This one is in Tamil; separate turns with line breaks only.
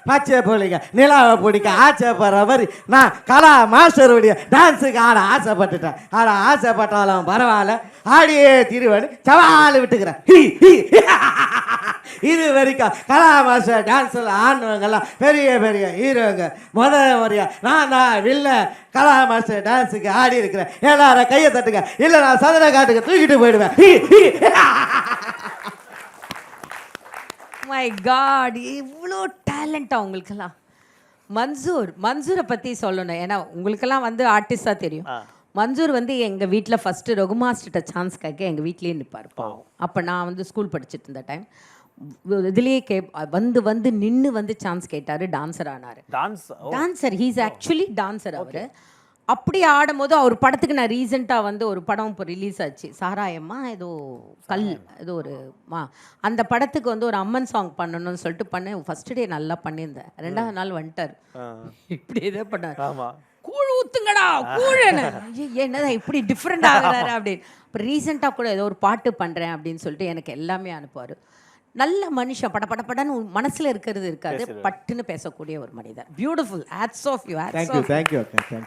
பச்சை புள்ளிங்க நிலாவை பிடிக்க ஆசைப்படுற மாதிரி நான் கலா மாஸ்டருடைய டான்ஸுக்கு ஆட ஆசைப்பட்டுட்டேன். ஆட ஆசைப்பட்டாலும் பரவாயில்ல, ஆடியே திருவனு சவால் விட்டுக்கிறேன். இது வரைக்கும் கலா மாஸ்டர் டான்ஸில் ஆடுனவங்கெல்லாம் பெரிய பெரிய ஹீரோங்க. முறையா நான் தான் வில்ல கலா மாஸ்டர் டான்ஸுக்கு ஆடி இருக்கிறேன். எல்லாரும் கையை தட்டுங்க, இல்லை நான் சதுர காட்டுக்கு தூக்கிட்டு போயிடுவேன்.
மை காட், இவ்வளோ டேலண்டா உங்களுக்கெல்லாம். மன்சூரை பற்றி சொல்லணும். ஏன்னா உங்களுக்கெல்லாம் வந்து ஆர்டிஸ்டாக தெரியும். மன்சூர் வந்து எங்கள் வீட்டில் ஃபஸ்ட்டு ரகுமாஸ்டர்கிட்ட சான்ஸ் கேட்க எங்கள் வீட்லேயே நிற்பார். அப்போ நான் வந்து ஸ்கூல் படிச்சுட்டு இருந்த டைம் இதுலேயே வந்து நின்று வந்து சான்ஸ் கேட்டார். டான்ஸர் ஆனார். டான்ஸர், ஹீஸ் ஆக்சுவலி டான்ஸர் அவர். அப்படி ஆடும்போது அவர் படத்துக்கு நான் ரீசெண்டாக வந்து ஒரு படம் இப்போ ரிலீஸ் ஆச்சு, சாராயம்மா ஏதோ ஏதோ ஒரு அந்த படத்துக்கு வந்து ஒரு அம்மன் சாங் பண்ணணும்னு சொல்லிட்டு பண்ணேன். ஃபர்ஸ்ட் டே நல்லா பண்ணியிருந்தேன், 2வது நாள் வந்துட்டார். இப்படி இதே பண்ணார், கூழ் ஊத்துங்கடா கூழன்னு. என்னதான் இப்படி டிஃப்ரெண்ட் ஆகுறாரு அப்படின்னு. இப்போ ரீசெண்டாக கூட ஏதோ ஒரு பாட்டு பண்ணுறேன் அப்படின்னு சொல்லிட்டு எனக்கு எல்லாமே அனுப்புவார். நல்ல மனுஷன், படன்னு மனசில் இருக்கிறது இருக்காது, பட்டுன்னு பேசக்கூடிய ஒரு மனிதர். Beautiful. Hats off you.
Thank you.